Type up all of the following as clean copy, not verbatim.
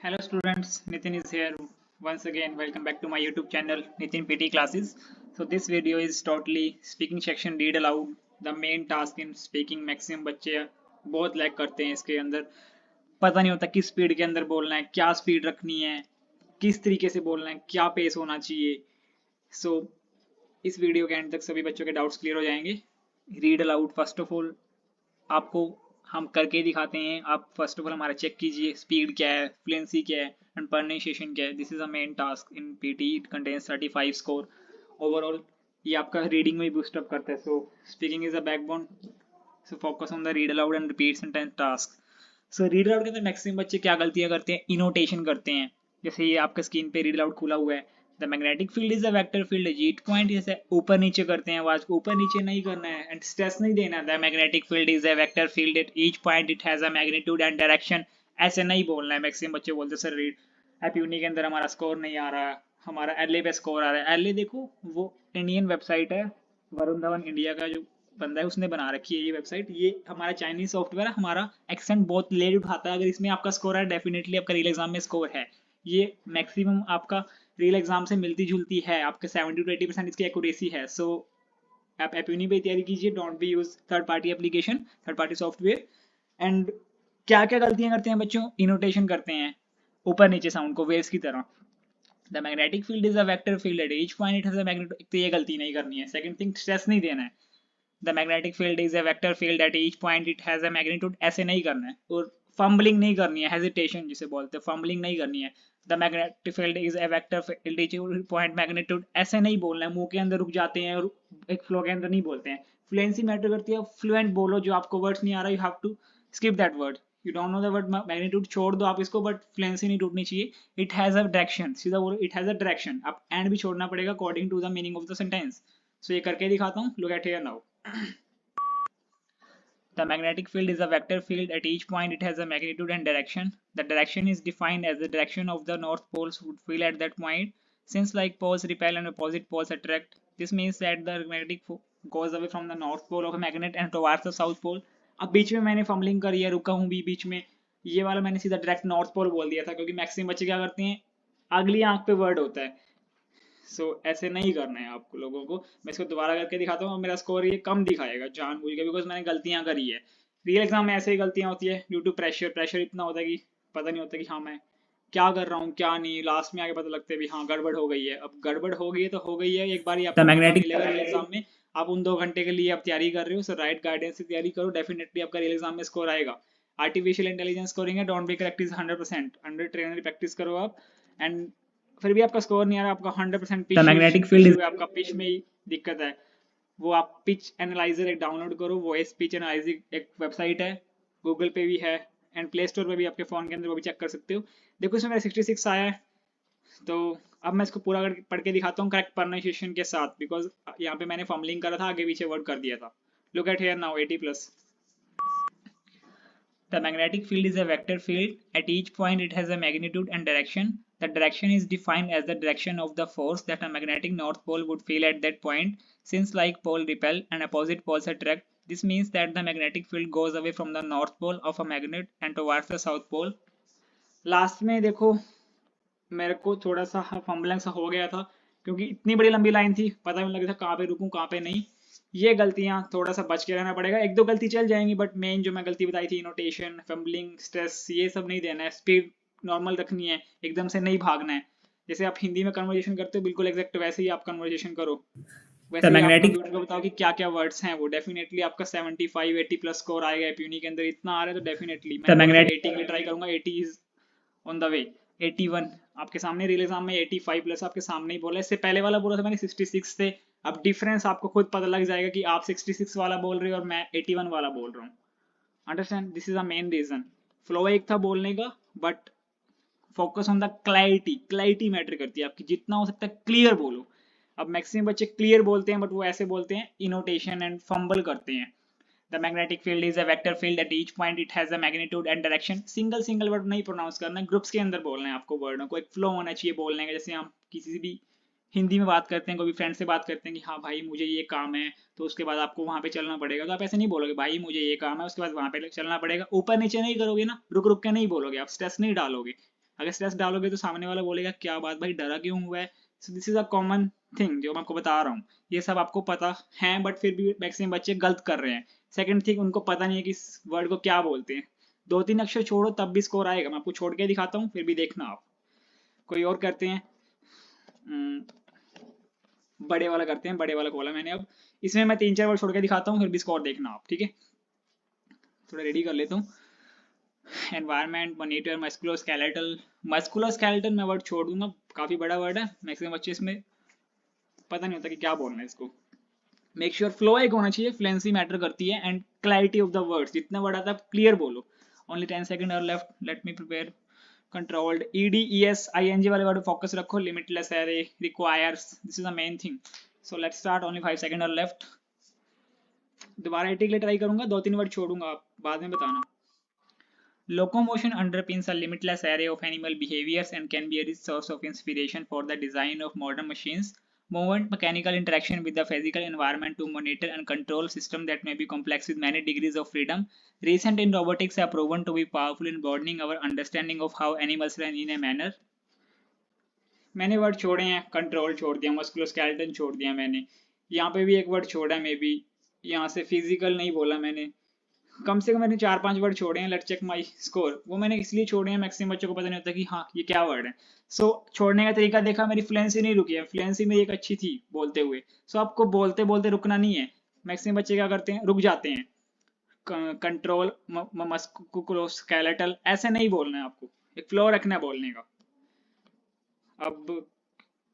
Hello students, Nitin is here. Once again, welcome back to my YouTube channel, Nitin PT Classes. So this video is totally speaking section read aloud. The main task in speaking maximum बच्चे बहुत lag करते हैं इसके अंदर. पता नहीं होता किस स्पीड के अंदर बोलना है, क्या स्पीड रखनी है, किस तरीके से बोलना है, क्या पेस होना चाहिए. सो इस वीडियो के एंड तक सभी बच्चों के डाउट्स क्लियर हो जाएंगे. Read aloud first of all आपको हम करके दिखाते हैं. आप फर्स्ट ऑफ ऑल हमारा चेक कीजिए स्पीड क्या है, फ्लुएंसी क्या है एंड प्रोनाउंसिएशन क्या है. This is a main task in PT. It contains 35 score overall. ये आपका रीडिंग में भी बूस्ट अप करता है. सो speaking is a backbone. So focus on the read aloud and repeat sentence task. So read aloud के अंदर maximum बच्चे क्या गलतियां करते हैं, इनोटेशन करते हैं. जैसे ये आपका स्क्रीन पे रीड अलाउड खुला हुआ है. The magnetic field is a vector field. Each point जैसे ऊपर नीचे करते हैं, आवाज को ऊपर नीचे नहीं करना है एंड स्ट्रेस नहीं देना. The magnetic field is a vector field at each point it has a magnitude and direction. ऐसे नहीं बोलना है. मैक्सिमम बच्चे बोलते सर रीड एपयूनी के अंदर हमारा स्कोर नहीं आ रहा है, हमारा एलए पे स्कोर आ रहा है. एलए देखो वो इंडियन वेबसाइट है. वरुण धवन इंडिया का जो बंदा है उसने बना रखी है ये वेबसाइट. ये हमारा चाइनीज सॉफ्टवेयर है. हमारा एक्सेंट बहुत लेट उठाता है. अगर इसमें आपका स्कोर है डेफिनेटली आपका रियल एग्जाम में स्कोर है. ये मैक्सिमम आपका रियल एग्जाम से मिलती जुलती है. आपके 70 to 80% इसकी एक्यूरेसी है. सो आप एपयूनी पे तैयारी कीजिए. Don't be use third party application, third party software. And क्या क्या गलतियां करते हैं बच्चों, इनोटेशन करते हैं ऊपर नीचे साउंड को वेव्स की तरह. The magnetic field is a vector field at each point it has a magnetic. तो ये गलती नहीं करनी है. सेकंड थिंग, स्ट्रेस नहीं देना है. The magnetic field is a vector field at each point it has a magnitude. ऐसे नहीं करना है. और फंबलिंग नहीं करनी है, हेजिटेशन जिसे बोलते हैं, फंबलिंग नहीं करनी है. The magnetic field is a vector field each point magnitude. ऐसे नहीं बोलना है. मुंह के अंदर रुक जाते हैं और एक फ्लो के अंदर नहीं बोलते हैं. फ्लुएंसी मैटर करती है. फ्लुएंट बोलो. जो आपको वर्ड्स नहीं आ रहा you have to skip that word. You don't know the word magnitude, छोड़ दो आप इसको, बट फ्लुएंसी नहीं टूटनी चाहिए. It has a direction. सीधा बोलो इट हैज अ डायरेक्शन. आप एंड भी छोड़ना पड़ेगा according to the meaning of the sentence. So ये करके दिखाता हूँ. Look at here now. The magnetic field is a vector field. At each point it has a magnitude and direction. The direction is defined as the direction of the north poles would feel at that point. Since like poles repel and opposite poles attract, this means that the magnetic goes away from the north pole of a magnet and towards the south pole. अब बीच में मैंने fumbling करी है, रुका हूँ भी बीच में. ये वाला मैंने सीधा डायरेक्ट नॉर्थ पोल बोल दिया था क्योंकि मैक्सिमम बच्चे क्या करते हैं, अगली आंख पे वर्ड होता है. सो ऐसे नहीं करना है आपको लोगों को. मैं इसको दोबारा करके दिखाता हूँ. मेरा स्कोर ये कम दिखाएगा जानबूझ के, बिकॉज मैंने गलतियां करी है. रियल एग्जाम में ऐसे ही गलतियां होती है ड्यू टू प्रेशर. प्रेशर इतना होता है कि पता नहीं होता कि हाँ मैं क्या कर रहा हूँ क्या नहीं. लास्ट में आके पता लगता है भी हाँ गड़बड़ हो गई है. अब गड़बड़ हो गई है तो हो गई है. एक बार ही आपको मौका मिलेगा रियल एग्जाम में. आप उन 2 घंटे के लिए आप तैयारी कर रहे हो. सो राइट गाइडेंस से तैयारी करो. डेफिनेटली आपका रियल एग्जाम में स्कोर आएगा. आर्टिफिशियल इंटेलिजेंस स्कोरिंग है. Don't be practice 100%. Under trainer practice करो आप. एंड फिर भी आपका स्कोर नहीं आ रहा, आपका 100% पिच मैग्नेटिक फील्ड है. आपका पिच में ही दिक्कत है. वो आप पिच एनालाइजर एक डाउनलोड करो. वॉइस पिच एनालाइजर एक वेबसाइट है, गूगल पे भी है एंड प्ले स्टोर पे भी आपके फोन के अंदर वो भी चेक कर सकते हो. देखो इसमें मेरा 66 आया है. तो अब मैं इसको पूरा पढ़ के दिखाता हूँ करेक्ट प्रोनाउंसिएशन के साथ, बिकॉज यहाँ पे मैंने फंबलिंग करा था, आगे पीछे वर्ड कर दिया था. Look at here now. 80+. The magnetic field is a vector field. At each point it has a magnitude and direction. The direction is defined as the direction of the force that a magnetic north pole would feel at that point. Since like pole repel and opposite poles attract, this means that the magnetic field goes away from the north pole of a magnet and towards the south pole. Last में देखो मेरे को थोड़ा सा fumbling सा हो गया था क्योंकि इतनी बड़ी लंबी लाइन थी, पता नहीं लगा था कहाँ पे रुकूं कहाँ पे नहीं. ये गलतियां थोड़ा सा बच के रहना पड़ेगा. एक दो गलती चल जाएंगी बट मेन जो मैं गलती बताई थी, इनोटेशन, फंबलिंग, स्ट्रेस, ये सब नहीं देना है. स्पीड नॉर्मल रखनी है, एकदम से नहीं भागना है. जैसे आप हिंदी में कन्वर्सेशन करते हो बिल्कुल एग्जैक्ट वैसे ही आप कन्वर्सेशन करो. वैसे ही आप कंप्यूटर को बताओ कि क्या क्या वर्ड्स हैं वो. डेफिनेटली आपका 75-80+ स्कोर आएगा. एपयूनी के अंदर इतना आ रहा है तो डेफिनेटली मैं 80 के लिए ट्राई करूंगा. 80 इज ऑन द वे. 81 आपके सामने रियल एग्जाम में 85+ आपके सामने ही बोला. इससे पहले वाला बोला था मैंने 66 थे. अब डिफरेंस आपको खुद पता लग जाएगा कि आप 66 वाला बोल रहे हो और मैं 81 वाला बोल रहा हूँ. Understand. This is a main reason. Flow एक था बोलने का but focus on the clarity. Clarity matter करती है आपकी. जितना हो सकता है क्लियर बोलो. अब मैक्सिमम बच्चे क्लियर बोलते हैं बट वो ऐसे बोलते हैं इनोटेशन एंड फंबल करते हैं. The magnetic field is a vector field. At each point it has a magnitude and direction. Single word नहीं प्रोनाउंस करना है, ग्रुप्स के अंदर बोलना है आपको. वर्डों को एक फ्लो होना चाहिए बोलने का. जैसे हम किसी से भी हिंदी में बात करते हैं, कोई भी फ्रेंड से बात करते हैं कि हाँ भाई मुझे ये काम है, तो उसके बाद आपको वहां पे चलना पड़ेगा. तो आप ऐसे नहीं बोलोगे भाई मुझे ये काम है उसके बाद वहां पे चलना पड़ेगा. ऊपर नीचे नहीं करोगे ना, रुक रुक के नहीं बोलोगे, आप स्ट्रेस नहीं डालोगे. अगर स्ट्रेस डालोगे तो सामने वाला बोलेगा क्या बात भाई डरा क्यों हुआ है। So this is a common thing जो मैं आपको बता रहा हूँ, ये सब आपको पता है बट फिर भी मैक्सिमम बच्चे गलत कर रहे हैं। सेकंड थिंग, उनको पता नहीं है कि इस वर्ड को क्या बोलते हैं। 2-3 अक्षर छोड़ो तब भी स्कोर आएगा, मैं आपको छोड़ के दिखाता हूँ फिर भी देखना आप। कोई और करते हैं, बड़े वाला करते हैं, बड़े वाला खोला मैंने अब, इसमें मैं 3-4 वर्ड छोड़ के दिखाता हूँ फिर भी स्कोर देखना आप, ठीक है। थोड़ा रेडी कर लेता हूँ। Environment, monitor, musculoskeletal. मस्कुलोस्केलेटल मैं वर्ड छोड़ दूंगा, काफी बड़ा वर्ड है, मैक्सिमम बच्चे इसमें पता नहीं होता कि क्या बोलना है इसको। मेक श्योर फ्लो एक होना चाहिए, फ्लुएंसी मैटर करती है, and clarity of the words, जितना वर्ड आता है क्लियर बोलो। ओनली 10 सेकंड और left, let me prepare. Controlled, ED ES ING वाले वर्ड फोकस रखो। Limitless array, requires, this is the main thing. So let's start, only 5 second और left. दोबारा एटी के लिए ट्राई करूंगा, 2-3 वर्ड छोड़ूंगा, आप बाद में बताना। Locomotion underpins a limitless array of animal behaviors and can be a rich source of inspiration for the design of modern machines. Movement, mechanical interaction with the physical environment to monitor and control systems that may be complex with many degrees of freedom. Recent in robotics have proven to be powerful in broadening our understanding of how animals run in a manner. मैंने word छोड़े हैं, control छोड़ दिया, मस्कुलोस्केलेटन छोड़ दिया मैंने, यहाँ पे भी एक वर्ड छोड़ा है मे बी, यहाँ से फिजिकल नहीं बोला मैंने। कम से कम मैंने 4-5 वर्ड छोड़े हैं। Let's check my score. वो मैंने इसलिए छोड़े हैं, मैक्सिमम बच्चों को पता नहीं होता कि हाँ ये क्या वर्ड है। सो छोड़ने का तरीका देखा, मेरी फ्लुएंसी नहीं रुकी है, फ्लुएंसी मेरी एक अच्छी थी बोलते हुए। सो आपको बोलते बोलते रुकना नहीं है। मैक्सिमम बच्चे क्या करते हैं, रुक जाते हैं। कंट्रोल, मस्कुलोस्केलेटल ऐसे नहीं बोलना है आपको, एक फ्लो रखना है बोलने का। अब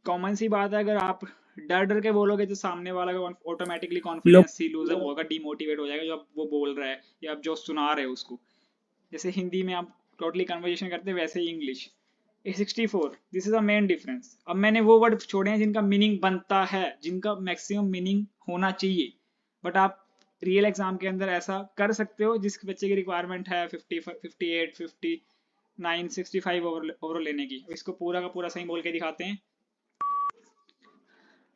कॉमन सी बात है, अगर आप डर डर के बोलोगे तो सामने वाला का ऑटोमेटिकली कॉन्फिडेंस ही लूज होगा, डिमोटिवेट हो जाएगा जो वो बोल रहा है या आप जो सुना रहे हो उसको। जैसे हिंदी में आप टोटली कन्वर्सेशन करते हैं वैसे ही English. 64, this is a main difference. अब मैंने वो वर्ड छोड़े हैं जिनका मीनिंग बनता है, जिनका मैक्सिमम मीनिंग होना चाहिए, बट आप रियल एग्जाम के अंदर ऐसा कर सकते हो जिस बच्चे की रिक्वायरमेंट है 50, 58, 59, 65 ओवरऑल लेने की। इसको पूरा का पूरा सही बोल के दिखाते हैं।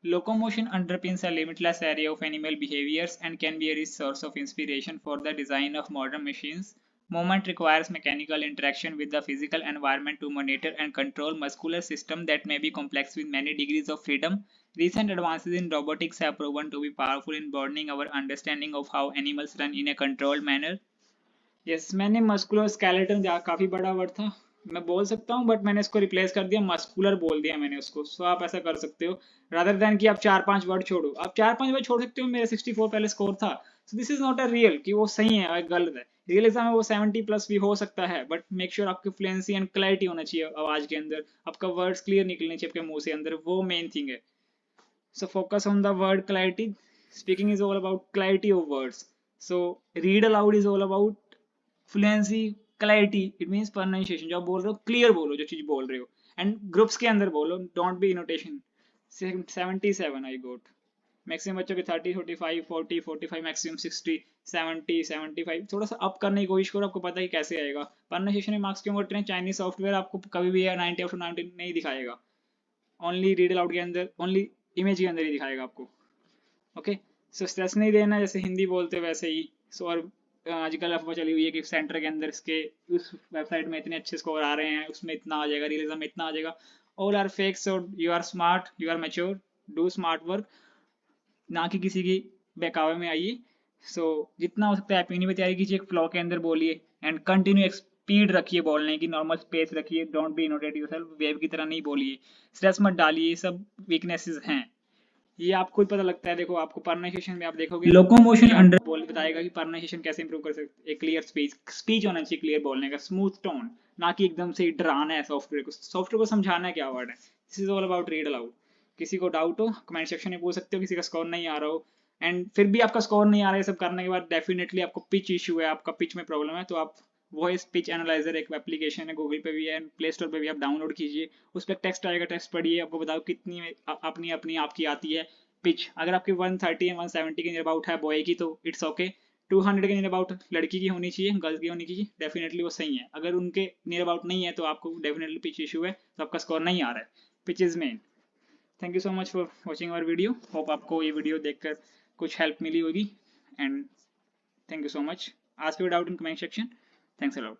Locomotion underpins a limitless array of animal behaviors and can be a rich source of inspiration for the design of modern machines. Movement requires mechanical interaction with the physical environment to monitor and control muscular systems that may be complex with many degrees of freedom. Recent advances in robotics have proven to be powerful in broadening our understanding of how animals run in a controlled manner. Yes, मैंने मस्कुलोस्केलेटन, काफी बड़ा word था, मैं बोल सकता हूँ but मैंने इसको रिप्लेस कर दिया, मस्कुलर बोल दिया मैंने उसको। सो आप ऐसा कर सकते हो, रादर देन कि आप 4-5 वर्ड छोड़ो। आप 4-5 वर्ड छोड़ सकते हो, मेरा 64 पहले स्कोर था। So this is not a real कि वो सही है और गलत है। रियल एग्जाम में वो 70 प्लस भी हो सकता है, बट मेक श्योर आपकी फ्लुएंसी एंड क्लैरिटी होना चाहिए आवाज के अंदर, आपका वर्ड्स क्लियर निकलने चाहिए आपके मुंह से अंदर, वो मेन थिंग है। So focus on the word clarity. Speaking is all about clarity of words. So read aloud is all about fluency, clarity. It means pronunciation. जो आप बोल रहे हो क्लियर बोलो जो चीज बोल रहे हो, एंड ग्रुप्स के अंदर बोलो, don't be annotation. 77 I got. Maximum बच्चों के 30, 45, 40, 45, मैक्सिमम 60, 70, 75। थोड़ा सा अप करने की कोशिश करो, आपको पता है कैसे आएगा। प्रोनाउंसिएशन में मार्क्स क्यों बढ़ते हैं, चाइनीज सॉफ्टवेयर आपको कभी भी 90 आउट ऑफ 90 नहीं दिखाएगा, ओनली रीड अलाउड के अंदर, ओनली इमेज के अंदर ही दिखाएगा आपको। ओके, सो स्ट्रेस नहीं देना, जैसे हिंदी बोलते वैसे ही। सो और आजकल अफवाह चली हुई है कि सेंटर के अंदर इसके उस वेबसाइट में इतने अच्छे स्कोर आ रहे हैं, उसमें इतना आ जाएगा, रियल एग्जाम में इतना आ जाएगा। All are fake. So you are smart, you are mature, do smart work, ना कि किसी की बहकावे में आइए। सो जितना हो सकता है अपनी भी तैयारी कीजिए, फ्लो के अंदर बोलिए, एंड कंटिन्यू स्पीड रखिए बोलने की, नॉर्मल स्पेस रखिए, डोंट बी इनोटेट योरसेल्फ, वेव की तरह नहीं बोलिए, स्ट्रेस मत डालिए, ये सब वीकनेसेस हैं, ये आपको ही पता लगता है। देखो आपको प्रोनाउंसिएशन में आप देखोगे लोकोमोशन अंडर बोल बताएगा कि प्रोनाउंसिएशन कैसे इंप्रूव कर सकते। एक क्लियर स्पीच होना चाहिए, क्लियर बोलने का, स्मूथ टोन, ना कि एकदम से डराना है सॉफ्टवेयर को। सॉफ्टवेयर को समझाना है क्या वर्ड है। This is all about read aloud. किसी को डाउट हो कमेंट सेक्शन में पूछ सकते हो, किसी का स्कोर नहीं आ रहा हो, एंड फिर भी आपका स्कोर नहीं आ रहा है सब करने के बाद, डेफिनेटली आपको पिच इशू है, आपका पिच में प्रॉब्लम है, तो आप वॉइस पिच एनालाइजर एक एप्लीकेशन है, गूगल पे भी है, प्ले स्टोर पे भी, आप डाउनलोड कीजिए, उस पर टेक्स्ट आएगा, टेक्स्ट पढ़िए, आपको बताओ कितनी अपनी अपनी आपकी आती है पिच। अगर आपकी 130 या 170 के नियर अबाउट है बॉय की तो इट्स ओके, 200 के नियर अबाउट लड़की की होनी चाहिए, गर्ल की होनी चाहिए, डेफिनेटली वो सही है। अगर उनके नियर अबाउट नहीं है तो आपको डेफिनेटली पिच इशू है, तो आपका स्कोर नहीं आ रहा है, pitch is main. Thank you so much for watching our video, hope आपको ये वीडियो देखकर कुछ हेल्प मिली होगी, and thank you so much. Ask your doubt in comment section. Thanks a lot.